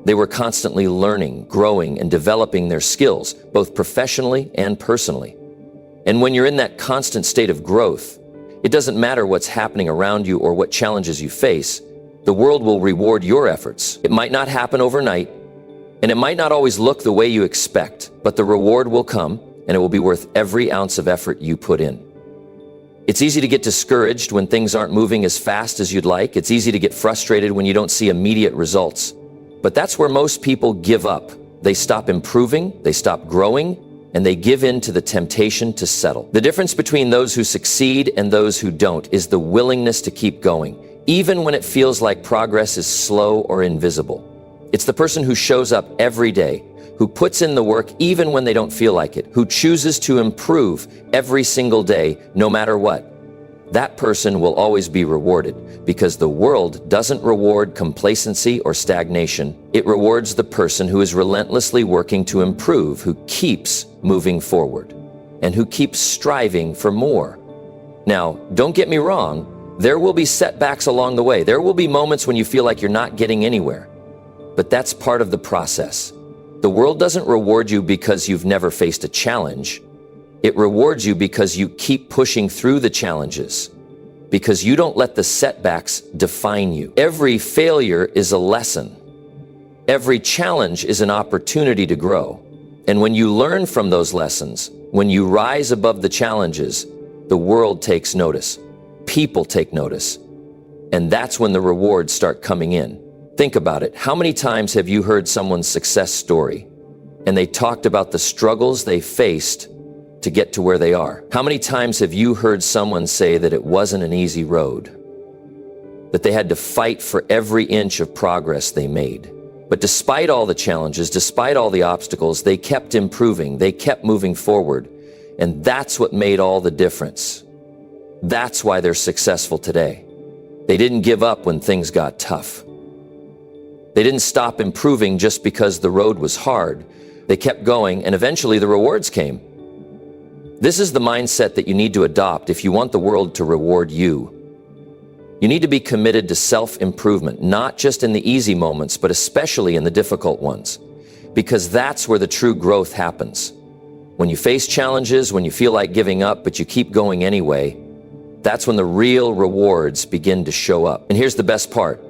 They were constantly learning, growing, and developing their skills, both professionally and personally. And when you're in that constant state of growth, it doesn't matter what's happening around you or what challenges you face, the world will reward your efforts. It might not happen overnight, and it might not always look the way you expect, but the reward will come, and it will be worth every ounce of effort you put in. It's easy to get discouraged when things aren't moving as fast as you'd like. It's easy to get frustrated when you don't see immediate results. But that's where most people give up. They stop improving, they stop growing, and they give in to the temptation to settle. The difference between those who succeed and those who don't is the willingness to keep going, even when it feels like progress is slow or invisible. It's the person who shows up every day, who puts in the work even when they don't feel like it, who chooses to improve every single day, no matter what. That person will always be rewarded, because the world doesn't reward complacency or stagnation. It rewards the person who is relentlessly working to improve, who keeps moving forward, and who keeps striving for more. Now, don't get me wrong, there will be setbacks along the way. There will be moments when you feel like you're not getting anywhere. But that's part of the process. The world doesn't reward you because you've never faced a challenge. It rewards you because you keep pushing through the challenges, because you don't let the setbacks define you. Every failure is a lesson. Every challenge is an opportunity to grow. And when you learn from those lessons, when you rise above the challenges, the world takes notice. People take notice. And that's when the rewards start coming in. Think about it. How many times have you heard someone's success story and they talked about the struggles they faced to get to where they are? How many times have you heard someone say that it wasn't an easy road, that they had to fight for every inch of progress they made? But despite all the challenges, despite all the obstacles, they kept improving, they kept moving forward, and that's what made all the difference. That's why they're successful today. They didn't give up when things got tough. They didn't stop improving just because the road was hard. They kept going, and eventually the rewards came. This is the mindset that you need to adopt if you want the world to reward you. You need to be committed to self-improvement, not just in the easy moments, but especially in the difficult ones, because that's where the true growth happens. When you face challenges, when you feel like giving up, but you keep going anyway, that's when the real rewards begin to show up. And here's the best part.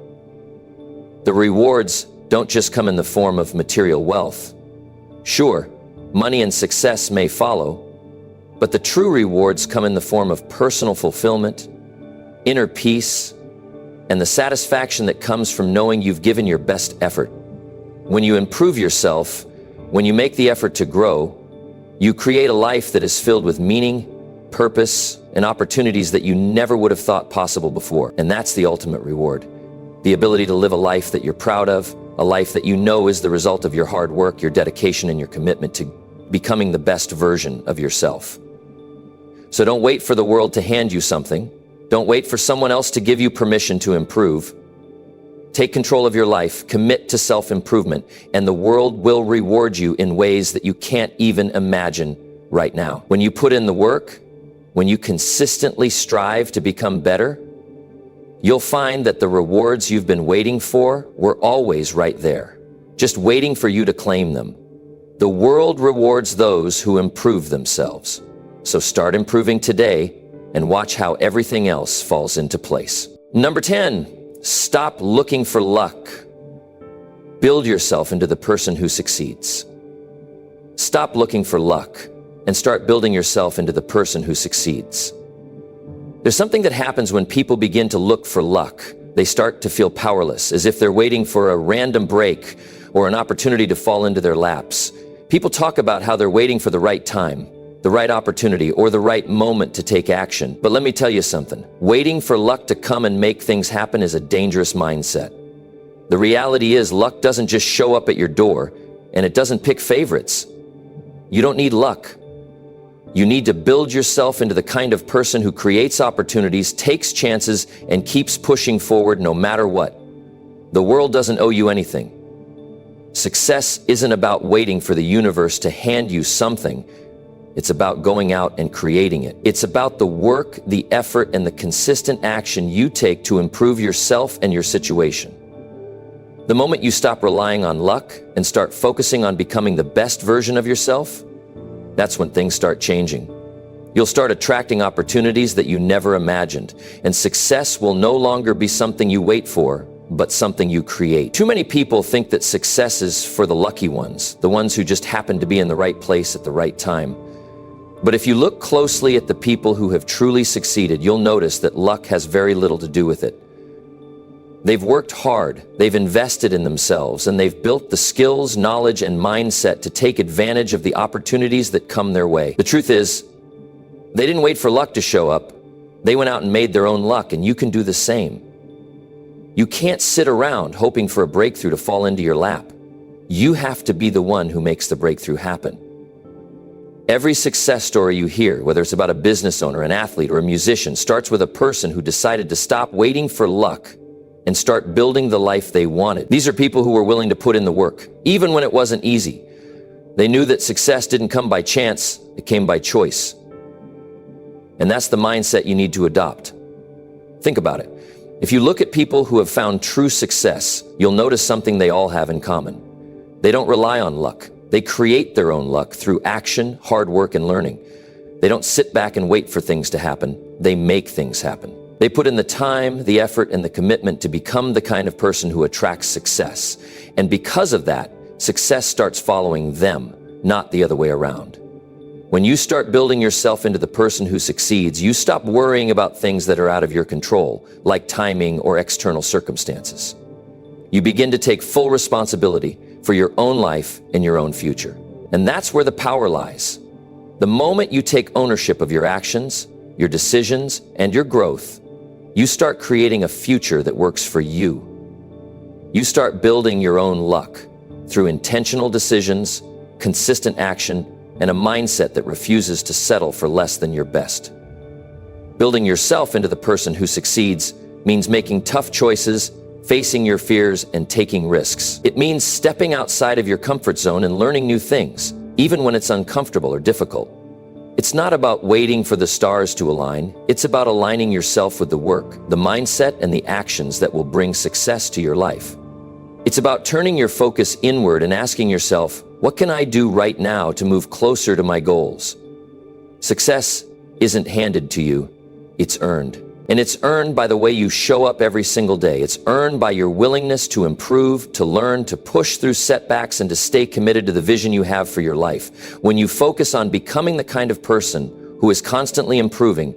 The rewards don't just come in the form of material wealth. Sure, money and success may follow, but the true rewards come in the form of personal fulfillment, inner peace, and the satisfaction that comes from knowing you've given your best effort. When you improve yourself, when you make the effort to grow, you create a life that is filled with meaning, purpose, and opportunities that you never would have thought possible before. And that's the ultimate reward. The ability to live a life that you're proud of, a life that you know is the result of your hard work, your dedication, and your commitment to becoming the best version of yourself. So don't wait for the world to hand you something. Don't wait for someone else to give you permission to improve. Take control of your life, commit to self-improvement, and the world will reward you in ways that you can't even imagine right now. When you put in the work, when you consistently strive to become better, you'll find that the rewards you've been waiting for were always right there, just waiting for you to claim them. The world rewards those who improve themselves. So start improving today and watch how everything else falls into place. Number 10, stop looking for luck. Build yourself into the person who succeeds. Stop looking for luck and start building yourself into the person who succeeds. There's something that happens when people begin to look for luck. They start to feel powerless, as if they're waiting for a random break or an opportunity to fall into their laps. People talk about how they're waiting for the right time, the right opportunity, or the right moment to take action. But let me tell you something. Waiting for luck to come and make things happen is a dangerous mindset. The reality is, luck doesn't just show up at your door, and it doesn't pick favorites. You don't need luck. You need to build yourself into the kind of person who creates opportunities, takes chances, and keeps pushing forward no matter what. The world doesn't owe you anything. Success isn't about waiting for the universe to hand you something. It's about going out and creating it. It's about the work, the effort, and the consistent action you take to improve yourself and your situation. The moment you stop relying on luck and start focusing on becoming the best version of yourself, that's when things start changing. You'll start attracting opportunities that you never imagined, and success will no longer be something you wait for, but something you create. Too many people think that success is for the lucky ones, the ones who just happen to be in the right place at the right time. But if you look closely at the people who have truly succeeded, you'll notice that luck has very little to do with it. They've worked hard, they've invested in themselves, and they've built the skills, knowledge, and mindset to take advantage of the opportunities that come their way. The truth is, they didn't wait for luck to show up. They went out and made their own luck, and you can do the same. You can't sit around hoping for a breakthrough to fall into your lap. You have to be the one who makes the breakthrough happen. Every success story you hear, whether it's about a business owner, an athlete, or a musician, starts with a person who decided to stop waiting for luck and start building the life they wanted. These are people who were willing to put in the work, even when it wasn't easy. They knew that success didn't come by chance, it came by choice. And that's the mindset you need to adopt. Think about it. If you look at people who have found true success, you'll notice something they all have in common. They don't rely on luck. They create their own luck through action, hard work, and learning. They don't sit back and wait for things to happen. They make things happen. They put in the time, the effort, and the commitment to become the kind of person who attracts success. And because of that, success starts following them, not the other way around. When you start building yourself into the person who succeeds, you stop worrying about things that are out of your control, like timing or external circumstances. You begin to take full responsibility for your own life and your own future. And that's where the power lies. The moment you take ownership of your actions, your decisions, and your growth, you start creating a future that works for you. You start building your own luck through intentional decisions, consistent action, and a mindset that refuses to settle for less than your best. Building yourself into the person who succeeds means making tough choices, facing your fears, and taking risks. It means stepping outside of your comfort zone and learning new things, even when it's uncomfortable or difficult. It's not about waiting for the stars to align. It's about aligning yourself with the work, the mindset, and the actions that will bring success to your life. It's about turning your focus inward and asking yourself, what can I do right now to move closer to my goals? Success isn't handed to you, it's earned. And it's earned by the way you show up every single day. It's earned by your willingness to improve, to learn, to push through setbacks, and to stay committed to the vision you have for your life. When you focus on becoming the kind of person who is constantly improving,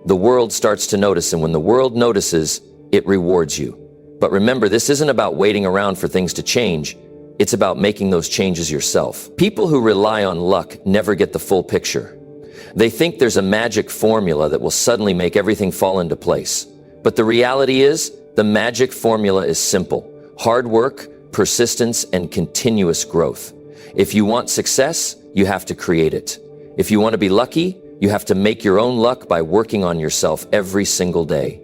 the world starts to notice, and when the world notices, it rewards you. But remember, this isn't about waiting around for things to change. It's about making those changes yourself. People who rely on luck never get the full picture. They think there's a magic formula that will suddenly make everything fall into place. But the reality is, the magic formula is simple: hard work, persistence, and continuous growth. If you want success, you have to create it. If you want to be lucky, you have to make your own luck by working on yourself every single day.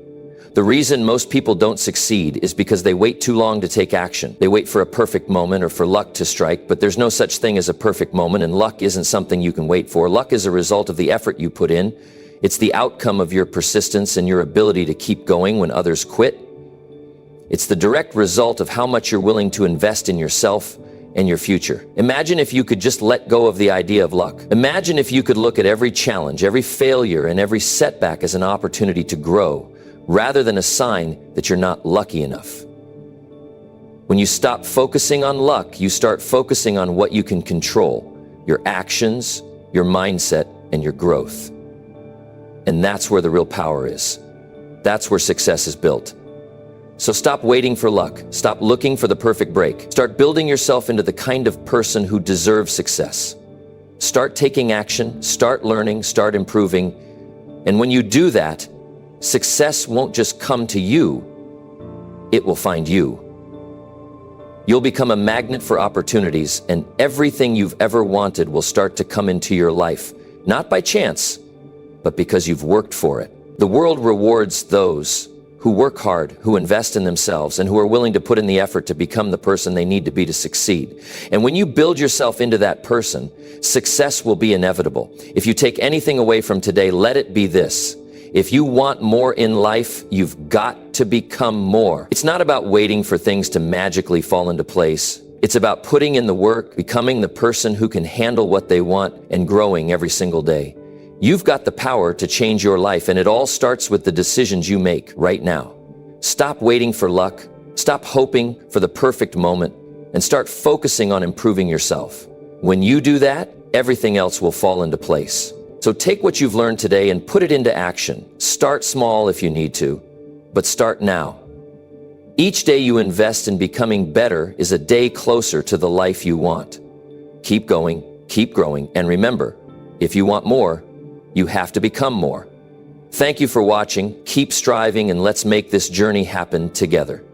The reason most people don't succeed is because they wait too long to take action. They wait for a perfect moment or for luck to strike, but there's no such thing as a perfect moment, and luck isn't something you can wait for. Luck is a result of the effort you put in. It's the outcome of your persistence and your ability to keep going when others quit. It's the direct result of how much you're willing to invest in yourself and your future. Imagine if you could just let go of the idea of luck. Imagine if you could look at every challenge, every failure, and every setback as an opportunity to grow, rather than a sign that you're not lucky enough. When you stop focusing on luck, you start focusing on what you can control, your actions, your mindset, and your growth. And that's where the real power is. That's where success is built. So stop waiting for luck. Stop looking for the perfect break. Start building yourself into the kind of person who deserves success. Start taking action, start learning, start improving. And when you do that, success won't just come to you, it will find you. You'll become a magnet for opportunities, and everything you've ever wanted will start to come into your life, not by chance, but because you've worked for it. The world rewards those who work hard, who invest in themselves, and who are willing to put in the effort to become the person they need to be to succeed. And when you build yourself into that person, success will be inevitable. If you take anything away from today, let it be this. If you want more in life, you've got to become more. It's not about waiting for things to magically fall into place. It's about putting in the work, becoming the person who can handle what they want, and growing every single day. You've got the power to change your life, and it all starts with the decisions you make right now. Stop waiting for luck, stop hoping for the perfect moment, and start focusing on improving yourself. When you do that, everything else will fall into place. So take what you've learned today and put it into action. Start small if you need to, but start now. Each day you invest in becoming better is a day closer to the life you want. Keep going, keep growing, and remember, if you want more, you have to become more. Thank you for watching. Keep striving, and let's make this journey happen together.